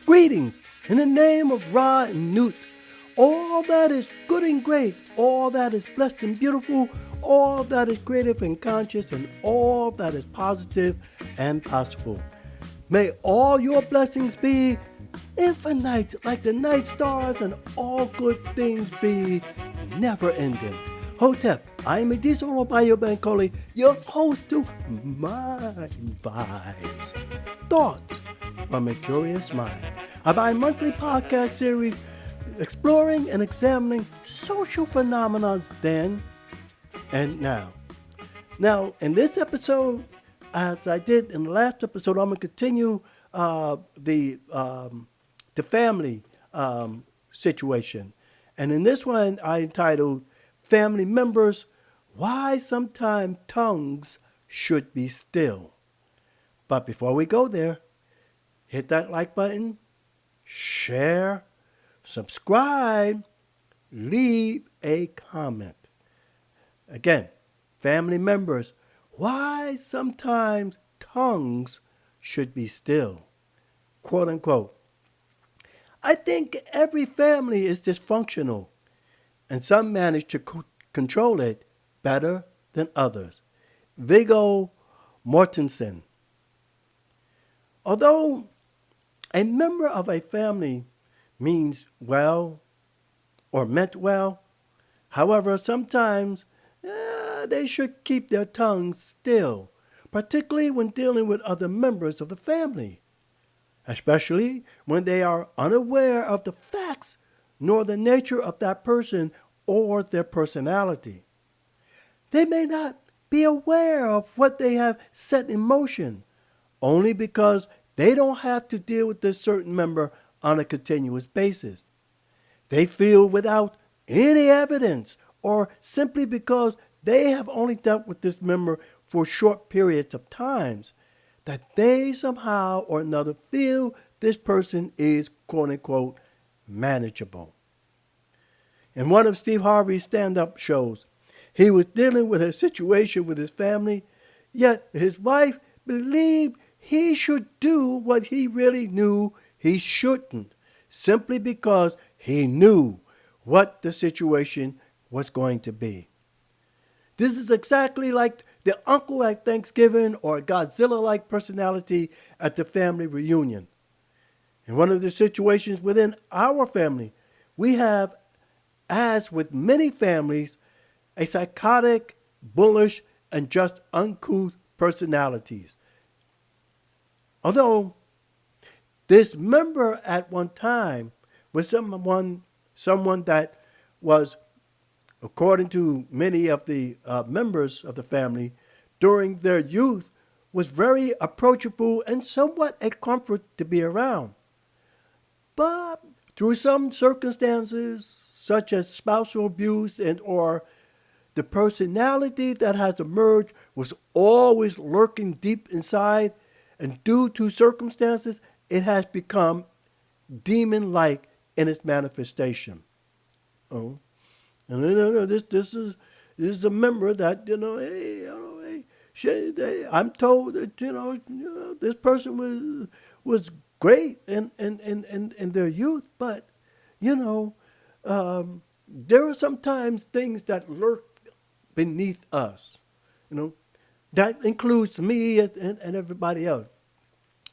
Greetings in the name of Ra and Newt. All that is good and great, all that is blessed and beautiful, all that is creative and conscious, and all that is positive and possible. May all your blessings be infinite like the night stars, and all good things be never ending. Hotep, I am Ediso Robayo Bancoli, your host to Mind Vibes. Thoughts from a Curious Mind, a bi-monthly podcast series exploring and examining social phenomena then and now. Now, in this episode, as I did in the last episode, I'm going to continue the family situation. And in this one, I entitled Family Members, Why Sometimes Tongues Should Be Still. But before we go there, hit that like button, share, subscribe, leave a comment. Again, family members, why sometimes tongues should be still. Quote unquote. I think every family is dysfunctional, and some manage to control it better than others. Viggo Mortensen. Although a member of a family means well or meant well, however, sometimes they should keep their tongues still, particularly when dealing with other members of the family, especially when they are unaware of the facts nor the nature of that person or their personality. They may not be aware of what they have set in motion, only because they don't have to deal with this certain member on a continuous basis. They feel without any evidence or simply because they have only dealt with this member for short periods of times that they somehow or another feel this person is quote unquote manageable. In one of Steve Harvey's stand-up shows, he was dealing with a situation with his family, yet his wife believed he should do what he really knew he shouldn't, simply because he knew what the situation was going to be. This is exactly like the uncle at Thanksgiving or a Godzilla-like personality at the family reunion. In one of the situations within our family, we have, as with many families, a psychotic, bullish, and just uncouth personalities. Although this member at one time was someone that was, according to many of the members of the family, during their youth, was very approachable and somewhat a comfort to be around. But through some circumstances, such as spousal abuse and or the personality that has emerged was always lurking deep inside, and due to circumstances, it has become demon-like in its manifestation. Oh. And this is a member that I'm told that this person was great in their youth, but there are sometimes things that lurk beneath us. That includes me and everybody else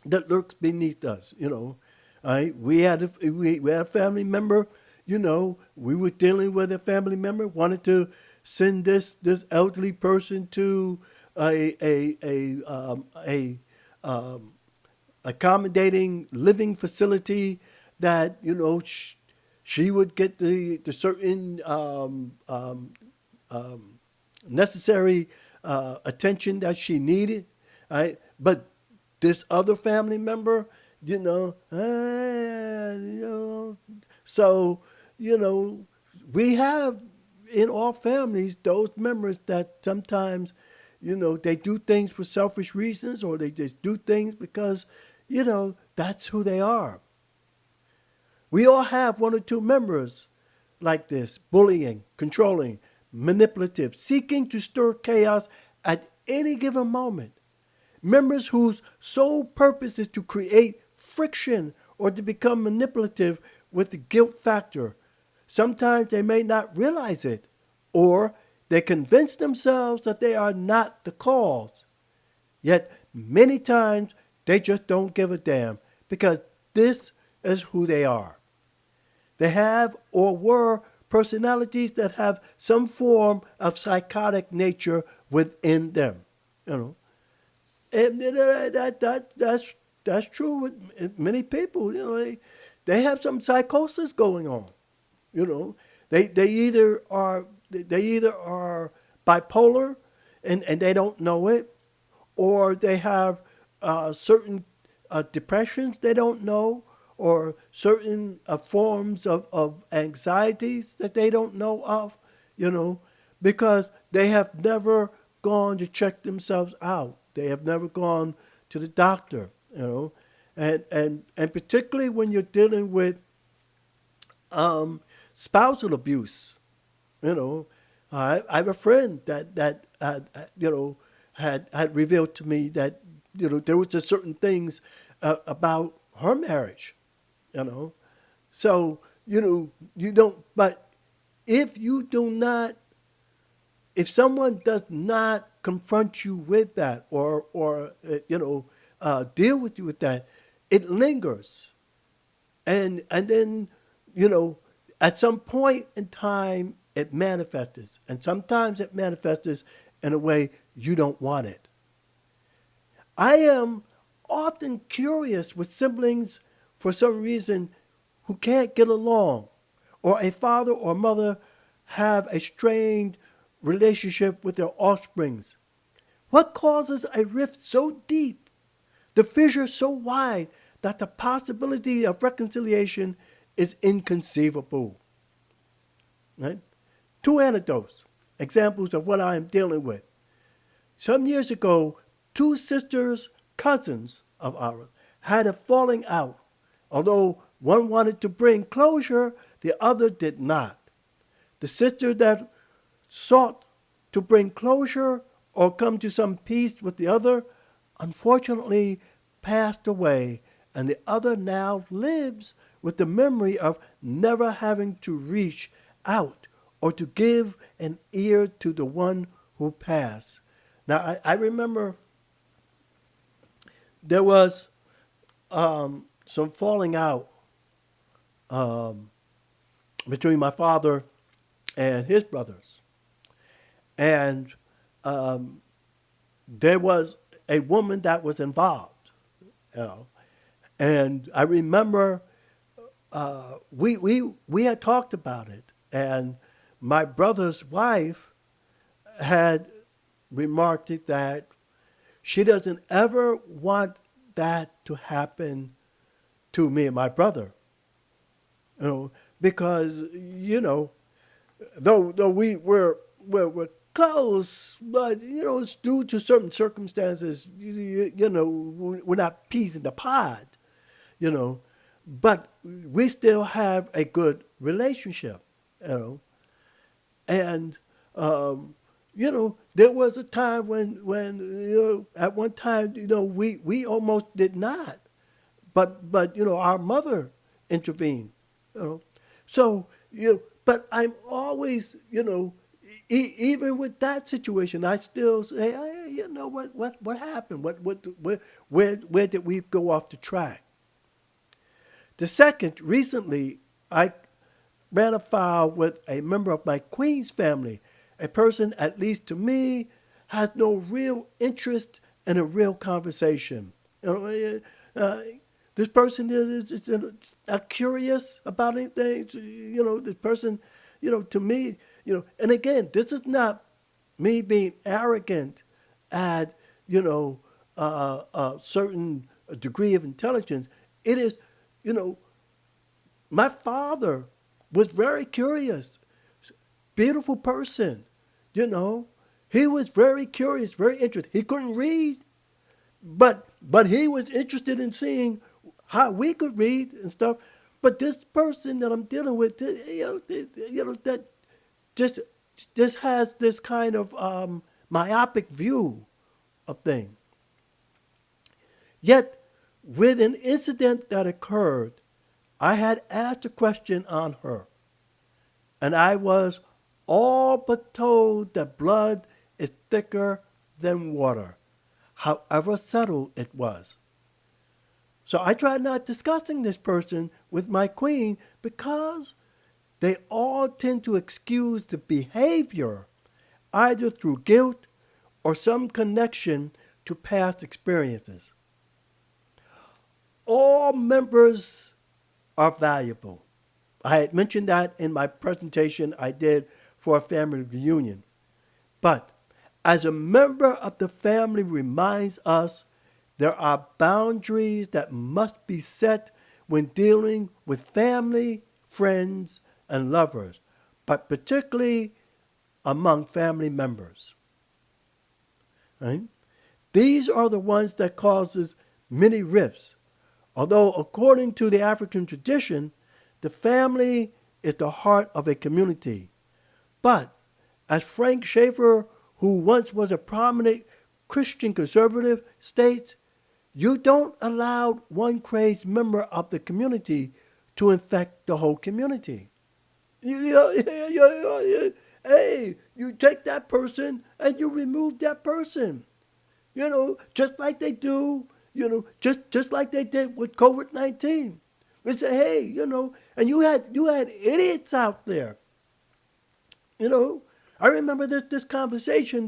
that lurks beneath us. We had a family member. We were dealing with a family member, wanted to send this elderly person to a accommodating living facility that she would get the certain necessary attention that she needed, right? But this other family member, so we have in all families those members that sometimes, they do things for selfish reasons, or they just do things because, that's who they are. We all have one or two members like this: bullying, controlling, manipulative, seeking to stir chaos at any given moment. Members whose sole purpose is to create friction or to become manipulative with the guilt factor. Sometimes they may not realize it, or they convince themselves that they are not the cause. Yet many times they just don't give a damn because this is who they are. They have or were personalities that have some form of psychotic nature within them. You know, and that's true with many people. You know, they have some psychosis going on. You know, they either are bipolar and they don't know it, or they have certain depressions they don't know, or certain forms of anxieties that they don't know of, you know, because they have never gone to check themselves out. They have never gone to the doctor, you know, and particularly when you're dealing with spousal abuse, you know, I have a friend that you know had revealed to me that you know there was just certain things about her marriage, you know. So you know you don't. But if you do not, if someone does not confront you with that, or you know deal with you with that, it lingers, and then you know at some point in time it manifests, and sometimes it manifests in a way you don't want it. I am often curious with siblings for some reason who can't get along, or a father or mother have a strained relationship with their offsprings. What causes a rift so deep, the fissure so wide, that the possibility of reconciliation is inconceivable? Right? Two anecdotes, examples of what I am dealing with. Some years ago, two sisters, cousins of ours, had a falling out. Although one wanted to bring closure, the other did not. The sister that sought to bring closure or come to some peace with the other, unfortunately passed away, and the other now lives with the memory of never having to reach out or to give an ear to the one who passed. Now, I remember there was some falling out um, between my father and his brothers. And there was a woman that was involved, you know. And I remember we had talked about it, and my brother's wife had remarked it that she doesn't ever want that to happen to me and my brother, you know, because you know, though we're close, but you know, it's due to certain circumstances. You know, we're not peas in the pod, you know, but we still have a good relationship, you know, and you know, there was a time when you know, at one time, you know, we almost did not, but you know, our mother intervened, you know, so you know, but I'm always, you know, even with that situation, I still say, hey, you know, what happened? Where did we go off the track? The second, recently, I ran afoul with a member of my Queen's family, a person, at least to me, has no real interest in a real conversation. You know, this person is not curious about anything. You know, this person, you know, to me, you know, and again, this is not me being arrogant at, you know, a certain degree of intelligence. It is, you know, my father was very curious, beautiful person, you know. He was very curious, very interested. He couldn't read, but he was interested in seeing how we could read and stuff. But this person that I'm dealing with, you know, that just just has this kind of myopic view of things. Yet, with an incident that occurred I had asked a question on her, and I was all but told that blood is thicker than water, however subtle it was. So I tried not discussing this person with my queen because they all tend to excuse the behavior either through guilt or some connection to past experiences. All members are valuable. I had mentioned that in my presentation I did for a family reunion. But as a member of the family reminds us, there are boundaries that must be set when dealing with family, friends, and lovers, but particularly among family members. Right? These are the ones that causes many rifts. Although according to the African tradition, the family is the heart of a community. But as Frank Schaeffer, who once was a prominent Christian conservative, states, you don't allow one crazed member of the community to infect the whole community. Hey, you take that person and you remove that person. Just like they do, just like they did with COVID-19. They say, hey, and you had idiots out there. I remember this conversation,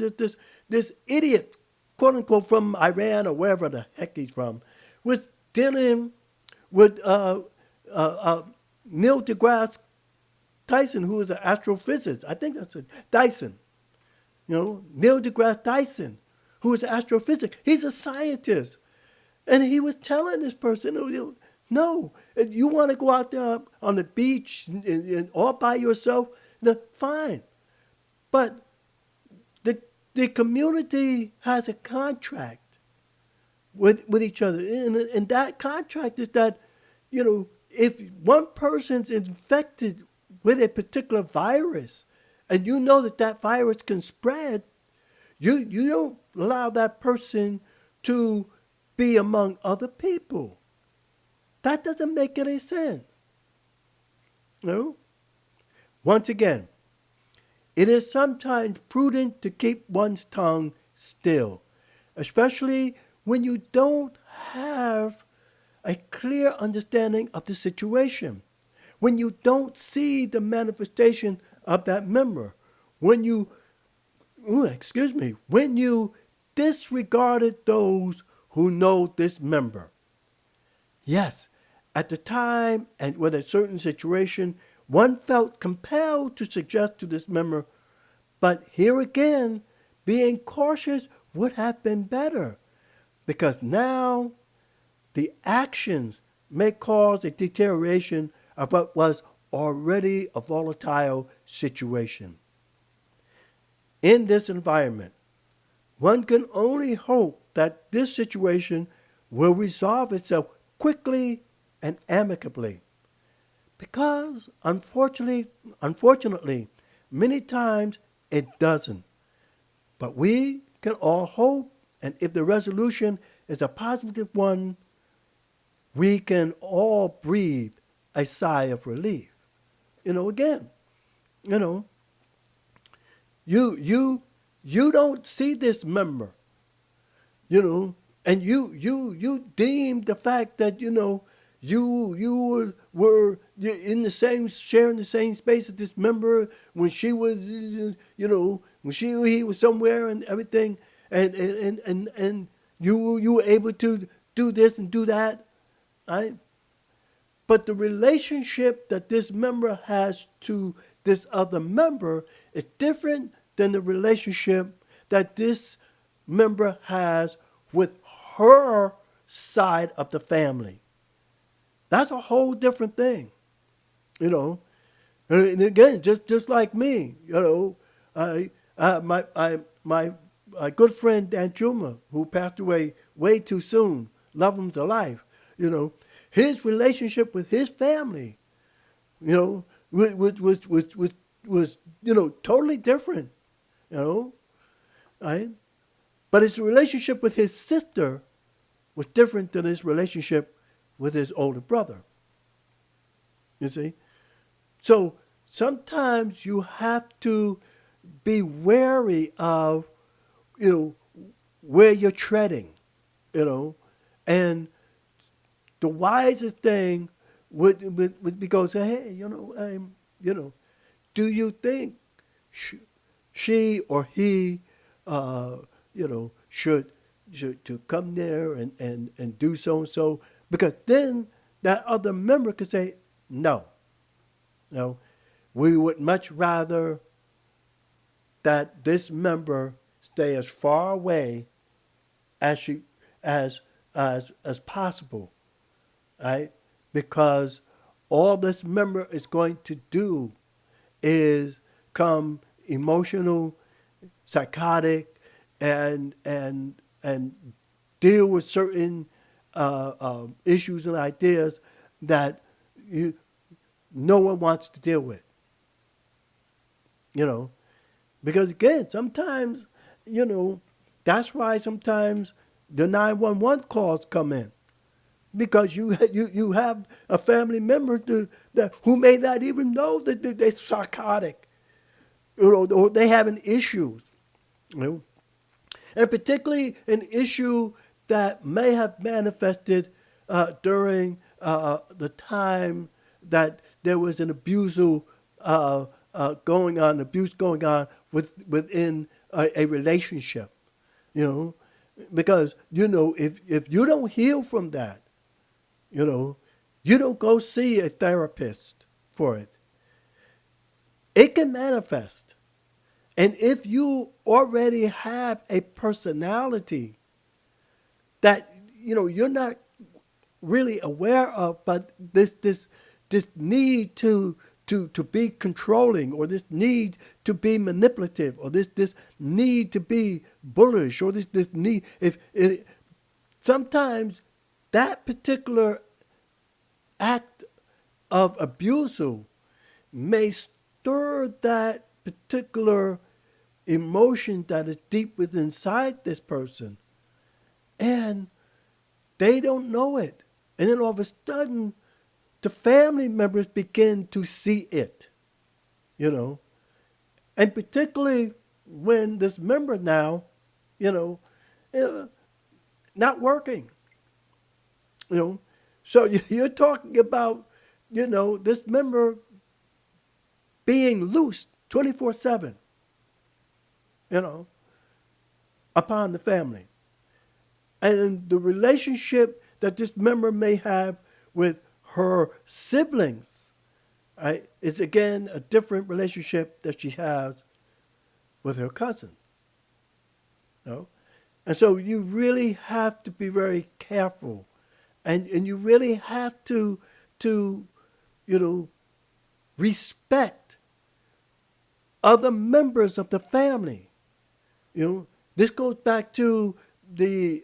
this idiot, quote unquote, from Iran or wherever the heck he's from, was dealing with Neil deGrasse Tyson, who is an astrophysicist. I think that's it. Dyson. Neil deGrasse Tyson, who is an astrophysicist. He's a scientist. And he was telling this person, no, if you want to go out there on the beach and all by yourself, fine. But the community has a contract with each other. And that contract is that, if one person's infected with a particular virus, and you know that virus can spread, you don't allow that person to be among other people. That doesn't make any sense. Once again, it is sometimes prudent to keep one's tongue still, especially when you don't have a clear understanding of the situation, when you don't see the manifestation of that member, when you disregarded those who know this member. Yes, at the time and with a certain situation, one felt compelled to suggest to this member, but here again, being cautious would have been better, because now the actions may cause a deterioration of what was already a volatile situation. In this environment, one can only hope that this situation will resolve itself quickly and amicably. Because, unfortunately, many times it doesn't. But we can all hope, and if the resolution is a positive one, we can all breathe a sigh of relief. Again, you don't see this member, and you deem the fact that you were in the same, sharing the same space as this member when she was, when he was somewhere and everything, and you were able to do this and do that, right? But the relationship that this member has to this other member is different than the relationship that this member has with her side of the family. That's a whole different thing, And again, just like me, my good friend Dan Chuma, who passed away way too soon, love him to life, his relationship with his family, was totally different, right? But his relationship with his sister was different than his relationship with his older brother. You see? So sometimes you have to be wary of, you know, where you're treading, you know, and the wisest thing would be go say, hey, you know, do you think sh- she or he, uh, should to come there and do so and so? Because then that other member could say, no, no, we would much rather that this member stay as far away as she as possible, right? Because all this member is going to do is come emotional, psychotic, and deal with certain issues and ideas that you no one wants to deal with. You know, because again, sometimes, you know, that's why sometimes the 911 calls come in because you have a family member who may not even know that they're psychotic, you know, or they having issues, you know, and particularly an issue that may have manifested during the time that there was an abuse going on within a relationship, you know, because you know if you don't heal from that, you know, you don't go see a therapist for it. It can manifest. And if you already have a personality that you know you're not really aware of, but this need to be controlling, or this need to be manipulative, or this need to be bullish, or this need if it, sometimes that particular act of abuse may stir that particular emotion that is deep within inside this person, and they don't know it. And then all of a sudden, the family members begin to see it, you know. And particularly when this member now, you know, uh, not working, you know. So you're talking about, you know, this member being loose 24/7, you know, upon the family. And the relationship that this member may have with her siblings, right, is again a different relationship that she has with her cousin. You know? And so you really have to be very careful, and you really have to you know respect other members of the family. You know, this goes back to the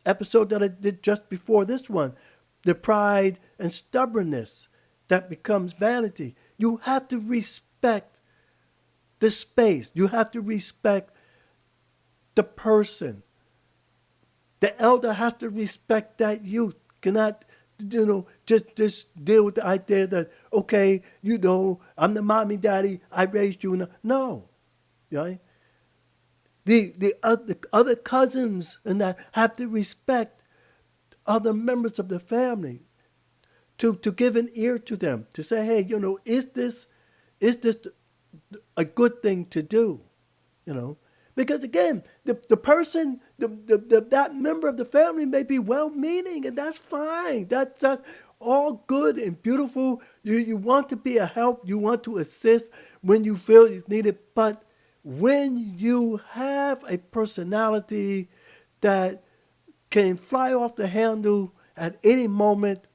episode that I did just before this one, the pride and stubbornness that becomes vanity. You have to respect the space. You have to respect the person. The elder has to respect that youth. Cannot, you know, just deal with the idea that, okay, you know, I'm the mommy, daddy, I raised you. No, right? The other cousins and that have to respect other members of the family, to give an ear to them, to say, hey, you know, is this a good thing to do? You know, because again, the person, that member of the family may be well-meaning, and that's fine. That's all good and beautiful. You want to be a help. You want to assist when you feel it's needed. But when you have a personality that can fly off the handle at any moment,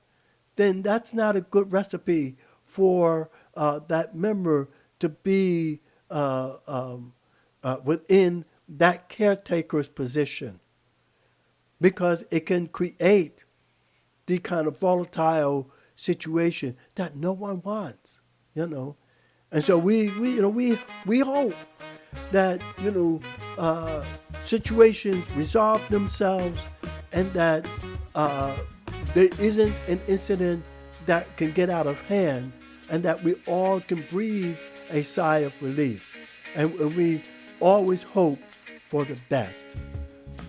then that's not a good recipe for that member to be within that caretaker's position, because it can create the kind of volatile situation that no one wants, you know. And so we hope that, you know, situations resolve themselves, and that there isn't an incident that can get out of hand, and that we all can breathe a sigh of relief. And we always hope for the best.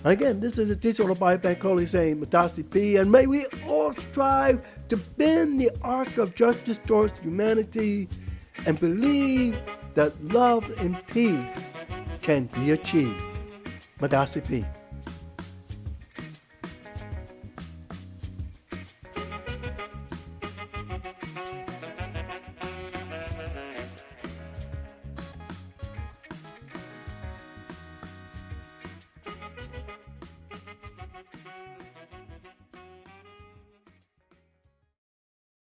Again, this is the teacher of the Bible Bankoli saying, Matasi P, and may we all strive to bend the arc of justice towards humanity and believe that love and peace can be achieved. Matasi P.